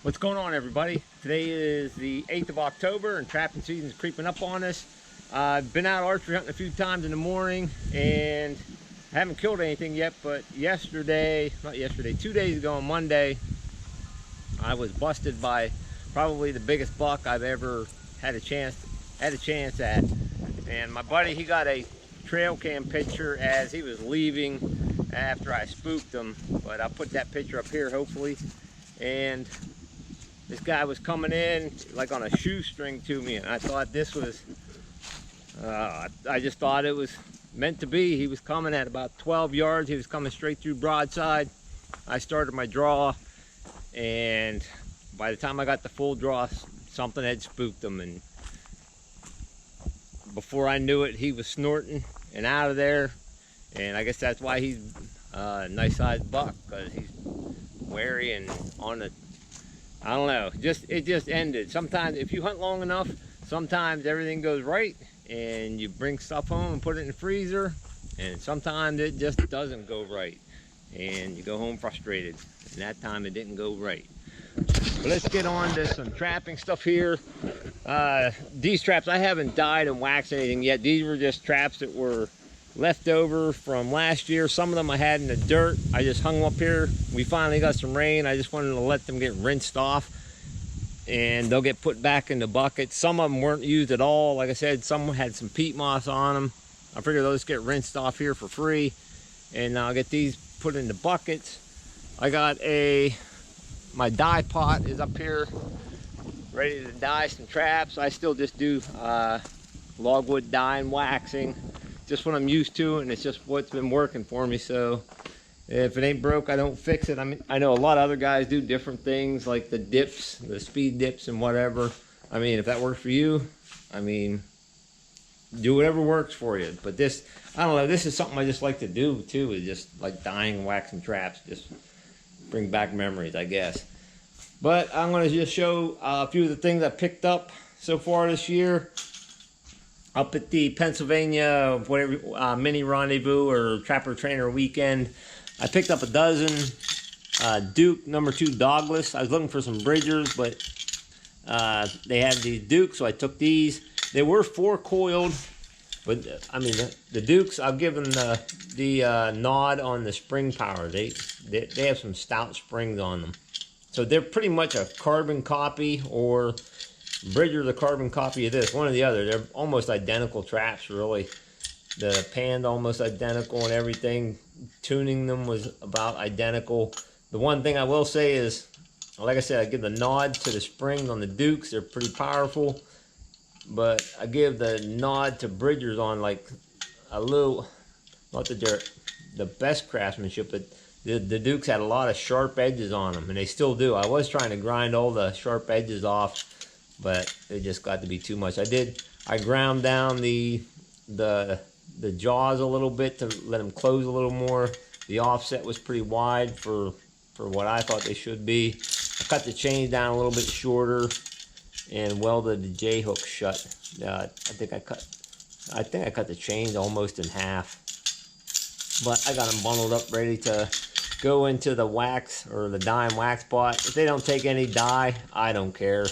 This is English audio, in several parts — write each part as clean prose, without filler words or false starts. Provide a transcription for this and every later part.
What's going on, everybody? Today is the 8th of October and trapping season's creeping up on us. I've been out archery hunting a few times in the morning and I haven't killed anything yet, but not yesterday, 2 days ago on Monday, I was busted by probably the biggest buck I've ever had a chance at. And my buddy, he got a trail cam picture as he was leaving after I spooked him, but I'll put that picture up here hopefully. And this guy was coming in like on a shoestring to me, and I thought this was, I just thought it was meant to be. He was coming at about 12 yards. He was coming straight through broadside. I started my draw, and by the time I got the full draw, something had spooked him, and before I knew it, he was snorting and out of there. And I guess that's why he's a nice sized buck, because he's wary and on the, I don't know, it just ended. Sometimes if you hunt long enough, sometimes everything goes right and you bring stuff home and put it in the freezer, and sometimes it just doesn't go right and you go home frustrated, and that time it didn't go right. But let's get on to some trapping stuff here. These traps, I haven't dyed and waxed anything yet. These were just traps that were left over from last year. Some of them I had in the dirt. I just hung them up here. We finally got some rain. I just wanted to let them get rinsed off, and they'll get put back in the bucket. Some of them weren't used at all. Like I said, some had some peat moss on them. I figured those get rinsed off here for free, and I'll get these put in the buckets. I got my dye pot is up here ready to dye some traps. I still just do logwood dye and waxing, just what I'm used to, and it's just what's been working for me. So if it ain't broke, I don't fix it. I mean, I know a lot of other guys do different things, like the dips, the speed dips and whatever. I mean, if that works for you, I mean, do whatever works for you. But this, I don't know, this is something I just like to do too, is just like dyeing and waxing traps. Just bring back memories, I guess. But I'm going to just show a few of the things I picked up so far this year. Up at the Pennsylvania mini rendezvous or trapper trainer weekend, I picked up a dozen Duke #2 dogless. I was looking for some Bridgers, but they had these Dukes, so I took these. They were 4-coiled, but I mean the Dukes, I'll give them the nod on the spring power. They have some stout springs on them, so they're pretty much a carbon copy, or Bridger's a carbon copy of this, one or the other. They're almost identical traps, really. The pan's almost identical and everything. Tuning them was about identical. The one thing I will say is, like I said, I give the nod to the springs on the Dukes. They're pretty powerful. But I give the nod to Bridger's on like a little, not that they're the best craftsmanship, but the Dukes had a lot of sharp edges on them, and they still do. I was trying to grind all the sharp edges off, but it just got to be too much. I ground down the jaws a little bit to let them close a little more. The offset was pretty wide for what I thought they should be. I cut the chains down a little bit shorter and welded the J-hook shut. I think I cut the chains almost in half. But I got them bundled up, ready to go into the wax or the dye and wax pot. If they don't take any dye, I don't care.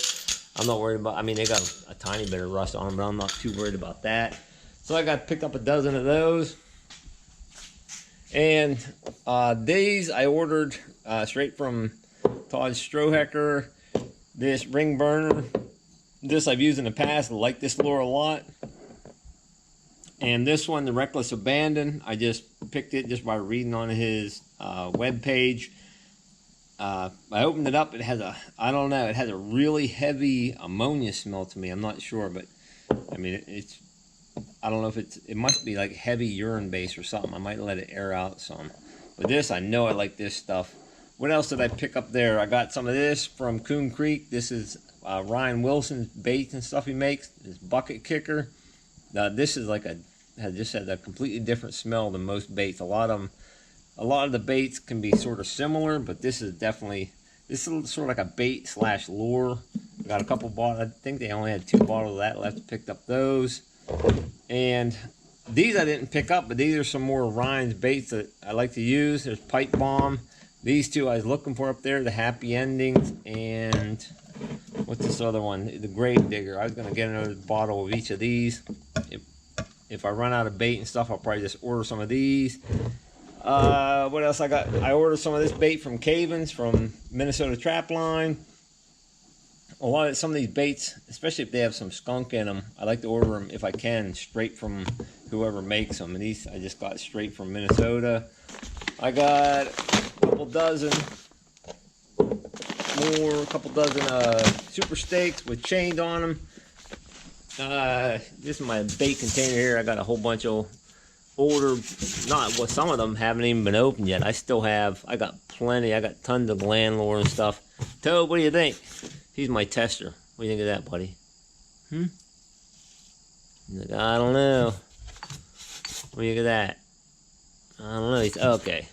I'm not worried about, I mean, they got a tiny bit of rust on them, but I'm not too worried about that. So I picked up a dozen of those. And these I ordered straight from Todd Strohecker. This ring burner, this I've used in the past. I like this lure a lot. And this one, the Reckless Abandon, I just picked it just by reading on his web page. I opened it up. It has I don't know, it has a really heavy ammonia smell to me. I'm not sure, but I mean, I don't know if it must be like heavy urine base or something. I might let it air out some. But this, I know I like this stuff. What else did I pick up there? I got some of this from Coon Creek. This is Ryan Wilson's baits and stuff he makes. This bucket kicker. This is like just had a completely different smell than most baits. A lot of the baits can be sort of similar, but this is sort of like a bait / lure. I got a couple bottles. I think they only had 2 bottles of that left. Picked up those. And these I didn't pick up, but these are some more Ryan's baits that I like to use. There's Pipe Bomb. These two I was looking for up there, the Happy Endings, and what's this other one? The Grave Digger. I was gonna get another bottle of each of these. If I run out of bait and stuff, I'll probably just order some of these. What else I got? I ordered some of this bait from Cavens from Minnesota Trap Line. Some of these baits, especially if they have some skunk in them, I like to order them if I can straight from whoever makes them. And these I just got straight from Minnesota. I got a couple dozen super steaks with chains on them. This is my bait container here. I got a whole bunch of older, some of them haven't even been opened yet. I got plenty. I got tons of Landlord and stuff. Toad, what do you think? He's my tester. What do you think of that, buddy? He's like, I don't know. What do you think of that? I don't know. He's okay.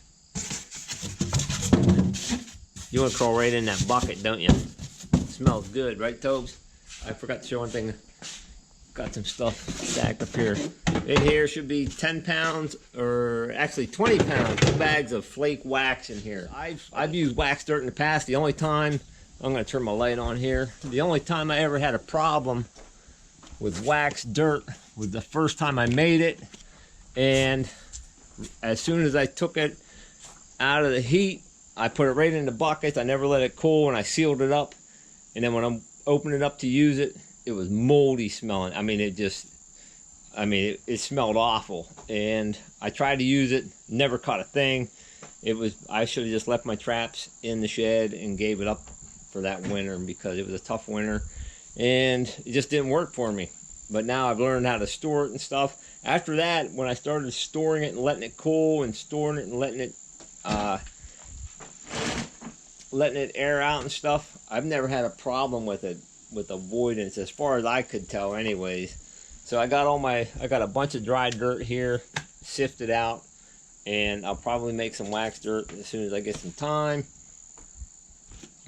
You want to crawl right in that bucket, don't you? It smells good, right, Tobes? I forgot to show one thing. Got some stuff stacked up here. In here should be 10 pounds, or actually 20 pounds, 2 bags of flake wax in here. I've used wax dirt in the past. The only time, I'm going to turn my light on here. The only time I ever had a problem with wax dirt was the first time I made it. And as soon as I took it out of the heat, I put it right in the bucket. I never let it cool, and I sealed it up. And then when I opened it up to use it, it was moldy smelling. I mean, it smelled awful. And I tried to use it, never caught a thing. I should have just left my traps in the shed and gave it up for that winter, because it was a tough winter and it just didn't work for me. But now I've learned how to store it and stuff. After that, when I started storing it and letting it cool, and storing it and letting it air out and stuff, I've never had a problem with it, with avoidance, as far as I could tell anyways. So I got a bunch of dry dirt here, sifted out, and I'll probably make some wax dirt as soon as I get some time.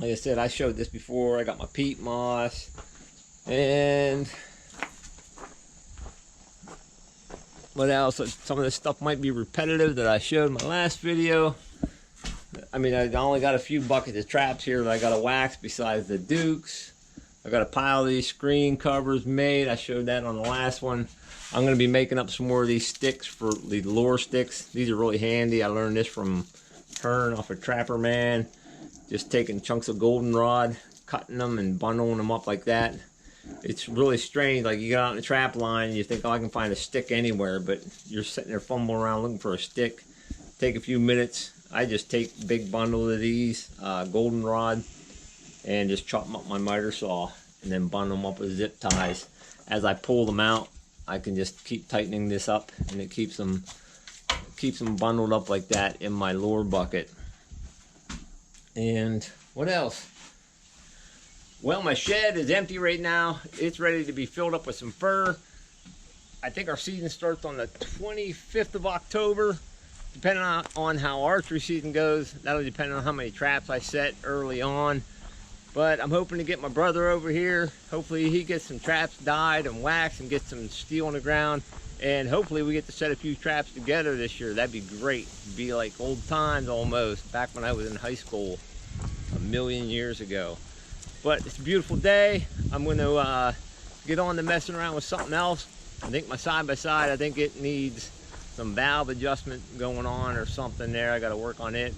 Like I said, I showed this before. I got my peat moss, and what else? Some of this stuff might be repetitive that I showed in my last video. I mean, I only got a few buckets of traps here that I got to wax besides the Dukes. I got a pile of these screen covers made. I showed that on the last one. I'm going to be making up some more of these sticks, for the lure sticks. These are really handy. I learned this from Hearn off of Trapper Man. Just taking chunks of goldenrod, cutting them and bundling them up like that. It's really strange. Like, you get out in the trap line and you think, oh, I can find a stick anywhere, but you're sitting there fumbling around looking for a stick. Take a few minutes. I just take a big bundle of these goldenrod and just chop them up my miter saw, and then bundle them up with zip ties. As I pull them out, I can just keep tightening this up, and it keeps them bundled up like that in my lure bucket. And what else? Well, my shed is empty right now. It's ready to be filled up with some fur. I think our season starts on the 25th of October. Depending on how archery season goes, that'll depend on how many traps I set early on. But I'm hoping to get my brother over here. Hopefully he gets some traps dyed and waxed and get some steel on the ground. And hopefully we get to set a few traps together this year. That'd be great. It'd be like old times almost, back when I was in high school a million years ago. But it's a beautiful day. I'm going to get on to messing around with something else. I think my side-by-side, I think it needs some valve adjustment going on or something there. I got to work on it.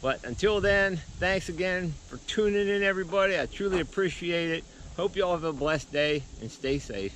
But until then, thanks again for tuning in, everybody. I truly appreciate it. Hope you all have a blessed day and stay safe.